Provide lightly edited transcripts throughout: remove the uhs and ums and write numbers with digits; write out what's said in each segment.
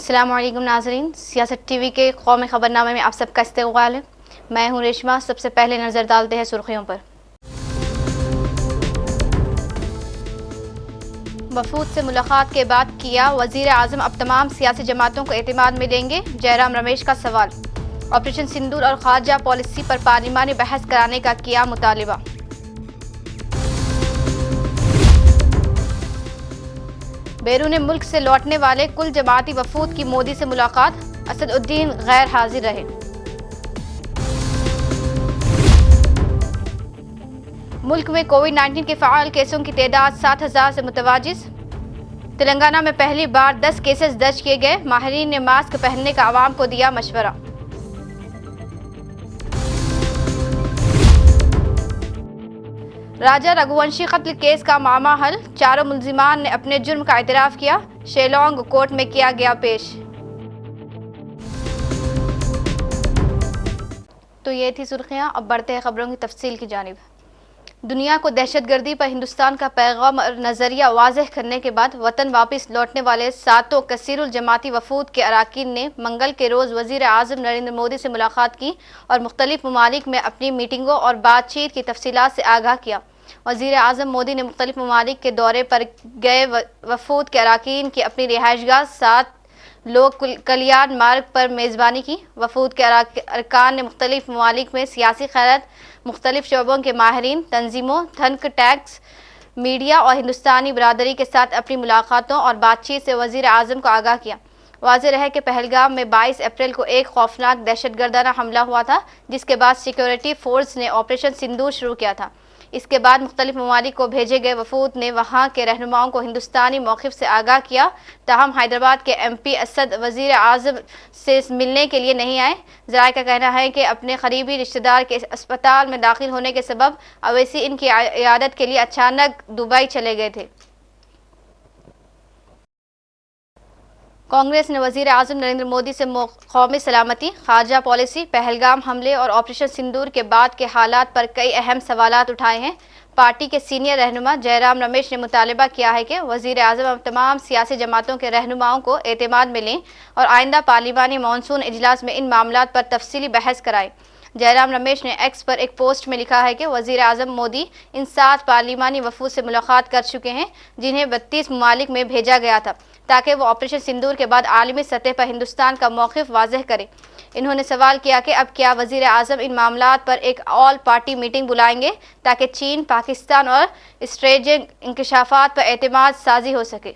अस्सलामुअलैकुम नाज़रीन, सियासत टीवी के कौमी खबरनामे में आप सबका इस्तक़बाल है। मैं हूँ रेशमा। सबसे पहले नज़र डालते हैं सुर्खियों पर। वफूद से मुलाकात के बाद किया वज़ीर आज़म अब तमाम सियासी जमातों को एतमाद में लेंगे, जयराम रमेश का सवाल। ऑपरेशन सिंदूर और खारजा पॉलिसी पर पार्लिमानी बहस कराने का किया मुतालिबा। बैरून मुल्क से लौटने वाले कुल जमाती वफूद की मोदी से मुलाकात, असदुद्दीन गैर हाजिर रहे। मुल्क में कोविड-19 के फ़ाल केसों की तादाद 7,000 से मुतवाजिज। तेलंगाना में पहली बार 10 केसेस दर्ज किए गए। माहिरीन ने मास्क पहनने का आवाम को दिया मशवरा। राजा रघुवंशी कत्ल केस का मामला हल, चारों मुल्जिमान ने अपने जुर्म का एतराफ़ किया। शेलोंग कोर्ट में किया गया पेश। तो ये थी सुर्खियाँ। अब बढ़ते हैं खबरों की तफसील की जानिब। दुनिया को दहशतगर्दी पर हिंदुस्तान का पैगाम और नज़रिया वाज़ेह करने के बाद वतन वापस लौटने वाले सातों कसीरुल जमाती वफूद के अरकान ने मंगल के रोज़ वज़ीर आज़म नरेंद्र मोदी से मुलाकात की और मुख्तलिफ ममालिक में अपनी मीटिंगों और बातचीत की तफसीलात से आगाह किया। वज़ीर आज़म मोदी ने मुख्तलिफ ममालिक के दौरे पर गए वफूद के अरकान की अपनी रिहाइशगाह 7 लोक कल्याण मार्ग पर मेज़बानी की। वफूद के अरकान ने मुख्तलिफ ममालिक में सियासी क़यादत, मुख्तलिफ शोबों के माहिरीन, तंजीमों, थिंक टैंक्स, मीडिया और हिंदुस्तानी बरादरी के साथ अपनी मुलाकातों और बातचीत से वज़ीर आज़म को आगाह किया। वाज़ेह है कि पहलगाम में 22 अप्रैल को एक खौफनाक दहशतगर्दाना हमला हुआ था, जिसके बाद सिक्योरिटी फोर्स ने ऑपरेशन सिंदूर शुरू किया था। इसके बाद मुख्तलिफ ममालिक को भेजे गए वफूद ने वहाँ के रहनुमाओं को हिंदुस्तानी मौक़िफ़ से आगाह किया। ताहम हैदराबाद के MP असद वज़ीर आज़म से मिलने के लिए नहीं आए। ज़राए का कहना है कि अपने करीबी रिश्तेदार के अस्पताल में दाखिल होने के सबब अवैसी इनकी इयादत के लिए अचानक दुबई चले गए थे। कांग्रेस ने वज़ीर आज़म नरेंद्र मोदी से कौमी सलामती, खारजा पॉलिसी, पहलगाम हमले और ऑपरेशन सिंदूर के बाद के हालात पर कई अहम सवालात उठाए हैं। पार्टी के सीनियर रहनुमा जयराम रमेश ने मुतालबा किया है कि वज़ीर आज़म अब तमाम सियासी जमातों के रहनुमाओं को एतमाद में लें और आइंदा पार्लिमानी मानसून इजलास में इन मामलात पर तफसीली बहस कराएं। जयराम रमेश ने एक्स पर एक पोस्ट में लिखा है कि वज़ीर आज़म मोदी इन 7 पार्लिमानी वफूद से मुलाकात कर चुके हैं, जिन्हें 32 ममालिक में भेजा गया था, ताकि वो ऑपरेशन सिंदूर के बाद आलमी सतह पर हिंदुस्तान का मौक़िफ़ वाज़ेह करें। इन्होंने सवाल किया कि अब क्या वज़ीर आज़म इन मामलात पर एक ऑल पार्टी मीटिंग बुलाएंगे ताकि चीन, पाकिस्तान और स्ट्रेटेजिक इंकशाफात पर एतमाद साजी हो सके।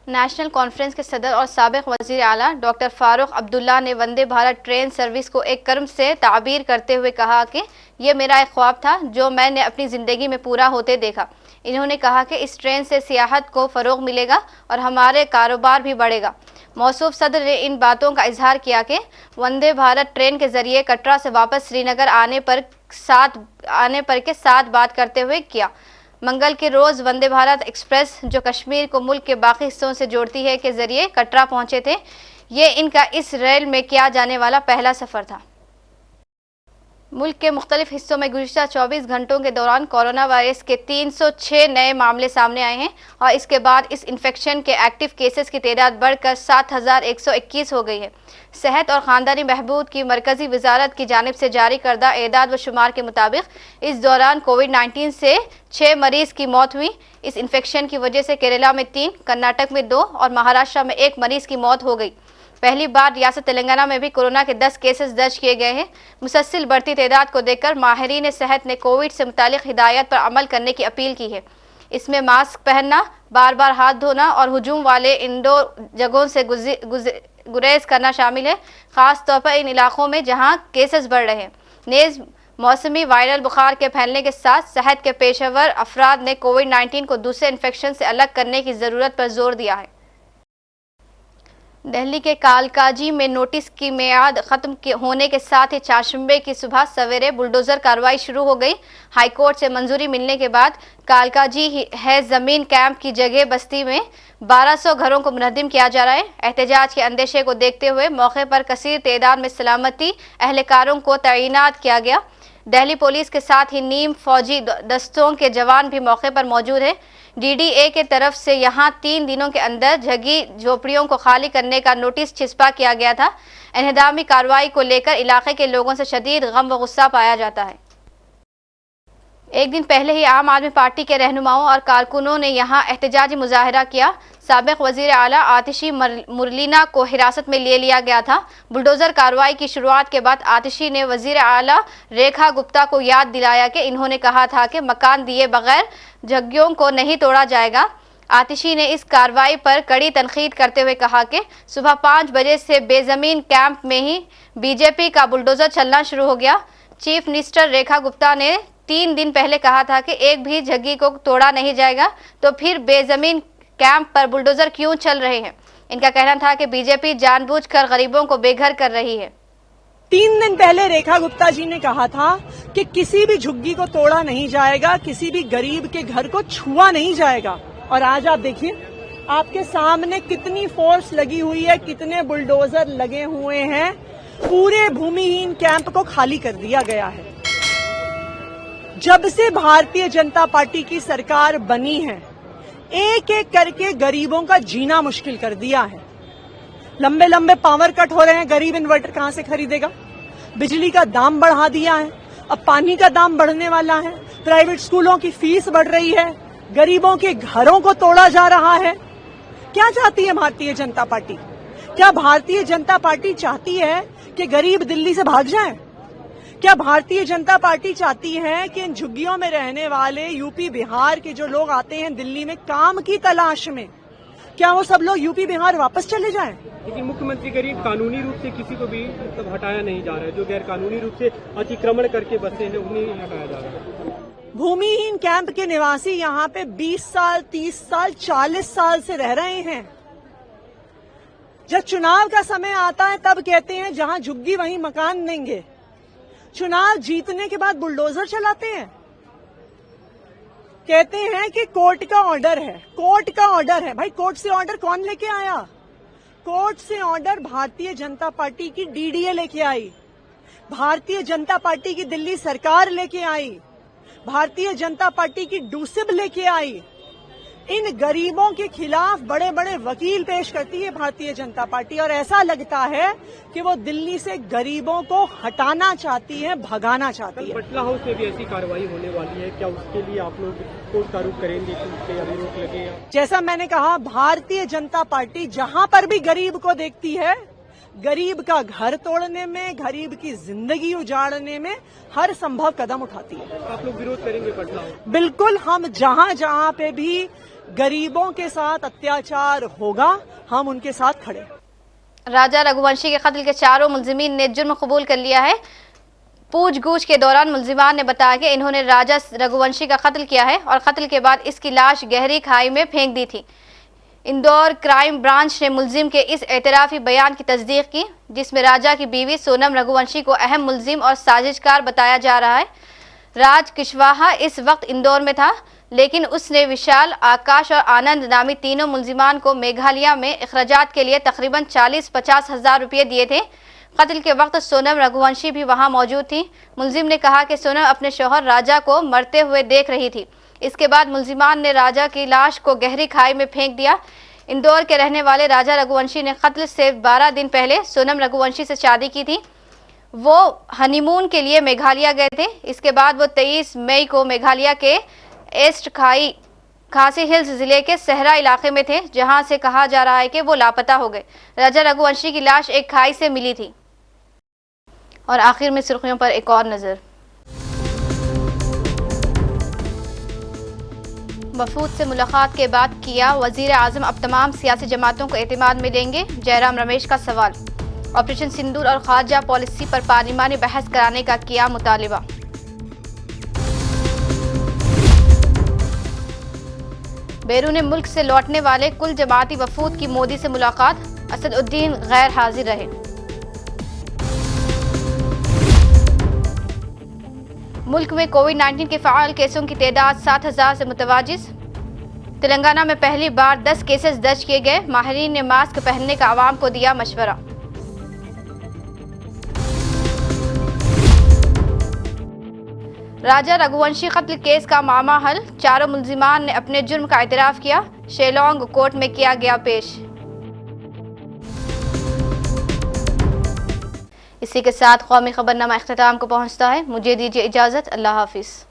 नेशनल कॉन्फ्रेंस के सदर और साबिक़ वज़ीर आला डॉक्टर फ़ारूक अब्दुल्ला ने वंदे भारत ट्रेन सर्विस को एक कर्म से ताबीर करते हुए कहा कि यह मेरा एक ख्वाब था जो मैंने अपनी ज़िंदगी में पूरा होते देखा। इन्होंने कहा कि इस ट्रेन से सियाहत को फ़रोग़ मिलेगा और हमारे कारोबार भी बढ़ेगा। मौसूफ सदर ने इन बातों का इजहार किया कि वंदे भारत ट्रेन के ज़रिए कटरा से वापस श्रीनगर आने पर के साथ बात करते हुए किया। मंगल के रोज़ वंदे भारत एक्सप्रेस, जो कश्मीर को मुल्क के बाकी हिस्सों से जोड़ती है, के ज़रिए कटरा पहुँचे थे। ये इनका इस रेल में किया जाने वाला पहला सफ़र था। मुल्क के मुख्तलिफ हिस्सों में गुज़िश्ता 24 घंटों के दौरान कोरोना वायरस के 306 नए मामले सामने आए हैं और इसके बाद इस इन्फेक्शन के एक्टिव केसेस की तादाद बढ़कर 7,121 हो गई है। सेहत और ख़ानदानी बहबूद की मरकज़ी वजारत की जानिब से जारी करदा एदाद व शुमार के मुताबिक इस दौरान कोविड-19 से 6 मरीज़ की मौत हुई। इस इन्फेक्शन की वजह से केरला में 3, कर्नाटक में 2 और महाराष्ट्र में 1 मरीज़ की मौत हो गई। पहली बार रियासत तेलंगाना में भी कोरोना के 10 केसेस दर्ज किए गए हैं। मुसलसल बढ़ती तादाद को देखकर माहिरीन सेहत ने कोविड से मुतालिक हिदायत पर अमल करने की अपील की है। इसमें मास्क पहनना, बार बार हाथ धोना और हुजूम वाले इंडोर जगहों से गुरेज करना शामिल है, ख़ास तौर पर इन इलाकों में जहां केसेस बढ़ रहे हैं। नेज़ मौसमी वायरल बुखार के फैलने के साथ सेहत के पेशेवर अफराद ने कोविड-19 को दूसरे इन्फेक्शन से अलग करने की ज़रूरत पर जोर दिया है। दिल्ली के कालकाजी में नोटिस की मियाद ख़त्म होने के साथ ही चारशंबे की सुबह सवेरे बुलडोज़र कार्रवाई शुरू हो गई। हाईकोर्ट से मंजूरी मिलने के बाद कालकाजी है ज़मीन कैंप की जगह बस्ती में 1200 घरों को मुनहदिम किया जा रहा है। एहतजाज के अंदेशे को देखते हुए मौके पर कसीर तादाद में सलामती एहलकारों को तैनात किया गया। दिल्ली पुलिस के साथ ही नीम फौजी दस्तों के जवान भी मौके पर मौजूद हैं। डीडीए के तरफ से यहां 3 दिनों के अंदर झुग्गी झोपड़ियों को खाली करने का नोटिस छिपा किया गया था। इन्हदामी कार्रवाई को लेकर इलाके के लोगों से शदीद गम व गुस्सा पाया जाता है। एक दिन पहले ही आम आदमी पार्टी के रहनुमाओं और कारकुनों ने यहां एहतजाजी मुजाहरा किया। साबिक वजीर आला आतिशी मुरलीना को हिरासत में ले लिया गया था। बुलडोजर कार्रवाई की शुरुआत के बाद आतिशी ने वजीर आला रेखा गुप्ता को याद दिलाया कि इन्होंने कहा था कि मकान दिए बगैर झुग्गियों को नहीं तोड़ा जाएगा। आतिशी ने इस कार्रवाई पर कड़ी तनकीद करते हुए कहा कि सुबह 5 बजे से बेजमीन कैंप में ही बीजेपी का बुलडोजर चलना शुरू हो गया। चीफ मिनिस्टर रेखा गुप्ता ने 3 दिन पहले कहा था कि एक भी झुग्गी को तोड़ा नहीं जाएगा, तो फिर बेजमीन कैंप पर बुलडोजर क्यों चल रहे हैं। इनका कहना था कि बीजेपी जानबूझकर गरीबों को बेघर कर रही है। 3 दिन पहले रेखा गुप्ता जी ने कहा था कि किसी भी झुग्गी को तोड़ा नहीं जाएगा, किसी भी गरीब के घर को छुआ नहीं जाएगा। और आज आप देखिए, आपके सामने कितनी फोर्स लगी हुई है, कितने बुलडोजर लगे हुए हैं। पूरे भूमिहीन कैंप को खाली कर दिया गया है। जब से भारतीय जनता पार्टी की सरकार बनी है, एक एक करके गरीबों का जीना मुश्किल कर दिया है। लंबे लंबे पावर कट हो रहे हैं, गरीब इन्वर्टर कहां से खरीदेगा। बिजली का दाम बढ़ा दिया है, अब पानी का दाम बढ़ने वाला है। प्राइवेट स्कूलों की फीस बढ़ रही है, गरीबों के घरों को तोड़ा जा रहा है। क्या चाहती है भारतीय जनता पार्टी? क्या भारतीय जनता पार्टी चाहती है कि गरीब दिल्ली से भाग जाएं? क्या भारतीय जनता पार्टी चाहती है कि इन झुग्गियों में रहने वाले यूपी बिहार के जो लोग आते हैं दिल्ली में काम की तलाश में, क्या वो सब लोग यूपी बिहार वापस चले जाएं? लेकिन मुख्यमंत्री करीब कानूनी रूप से किसी को भी मतलब हटाया नहीं जा रहा है। जो गैर कानूनी रूप से अतिक्रमण करके बसे हैं उन्हें हटाया जा रहा है। भूमिहीन कैंप के निवासी यहाँ पे 20 साल, 30 साल, 40 साल से रह रहे हैं। जब चुनाव का समय आता है तब कहते हैं जहां झुग्गी वहीं मकान देंगे। चुनाव जीतने के बाद बुलडोजर चलाते हैं। कहते हैं कि कोर्ट का ऑर्डर है, कोर्ट का ऑर्डर है। भाई कोर्ट से ऑर्डर कौन लेके आया? कोर्ट से ऑर्डर भारतीय जनता पार्टी की डीडीए लेके आई, भारतीय जनता पार्टी की दिल्ली सरकार लेके आई, भारतीय जनता पार्टी की डूसिब लेके आई। इन गरीबों के खिलाफ बड़े बड़े वकील पेश करती है भारतीय जनता पार्टी, और ऐसा लगता है कि वो दिल्ली से गरीबों को हटाना चाहती है, भगाना चाहती है। पटना हाउस में भी ऐसी कार्रवाई होने वाली है, क्या उसके लिए आप लोग कोर्ट का रुख करेंगे कि उस पर अभी रोक लगेगा? जैसा मैंने कहा, भारतीय जनता पार्टी जहां पर भी गरीब को देखती है, गरीब का घर तोड़ने में, गरीब की जिंदगी उजाड़ने में हर संभव कदम उठाती है। आप लोग विरोध करेंगे पटना हाउस? बिल्कुल, हम जहां जहां पे भी गरीबों के साथ अत्याचार होगा हम उनके साथ खड़े। राजा रघुवंशी के कत्ल के चारों मुलजिमीन ने जुर्म कबूल कर लिया है। पूछगछ के दौरान मुलजिमान ने बताया कि इन्होंने राजा रघुवंशी का कत्ल किया है और कत्ल के बाद इसकी लाश गहरी खाई में फेंक दी थी। इंदौर क्राइम ब्रांच ने मुलजिम के इस एतराफी बयान की तस्दीक की, जिसमें राजा की बीवी सोनम रघुवंशी को अहम मुलजिम और साजिशकार बताया जा रहा है। राज कुशवाहा इस वक्त इंदौर में था, लेकिन उसने विशाल, आकाश और आनंद नामी तीनों मुलजिमान को मेघालय में अखराजात के लिए तकरीबन 40-50 हज़ार रुपये दिए थे। कत्ल के वक्त सोनम रघुवंशी भी वहां मौजूद थी। मुलजिम ने कहा कि सोनम अपने शौहर राजा को मरते हुए देख रही थी। इसके बाद मुलजिमान ने राजा की लाश को गहरी खाई में फेंक दिया। इंदौर के रहने वाले राजा रघुवंशी ने कत्ल से 12 दिन पहले सोनम रघुवंशी से शादी की थी। वो हनीमून के लिए मेघालय गए थे। इसके बाद वो 23 मई को मेघालय के ईस्ट खासी हिल्स जिले के सहरा इलाके में थे, जहां से कहा जा रहा है कि वो लापता हो गए। राजा रघुवंशी की लाश एक खाई से मिली थी। और आखिर में सुर्खियों पर एक और नजर। वफूद से मुलाकात के बाद किया वजीर आजम अब तमाम सियासी जमातों को एतमाद में लेंगे, जयराम रमेश का सवाल। ऑपरेशन सिंदूर और खारजा पॉलिसी पर पार्लिमानी बहस कराने का किया मुतालिबा। बैरून मुल्क से लौटने वाले कुल जमाती वफूद की मोदी से मुलाकात, असदुद्दीन गैर हाजिर रहे। मुल्क में कोविड-19 के फ़ाल केसों की तादाद 7,000 से मुतवाजिज। तेलंगाना में पहली बार 10 केसेस दर्ज किए गए। माहिरीन ने मास्क पहनने का आवाम को दिया मशवरा। राजा रघुवंशी कत्ल केस का मामला हल, चारों मुल्जिमान ने अपने जुर्म का इतराफ़ किया, शेलोंग कोर्ट में किया गया पेश। इसी के साथ कौमी खबरनामा इख्तिताम को पहुंचता है। मुझे दीजिए इजाज़त। अल्लाह हाफिज़।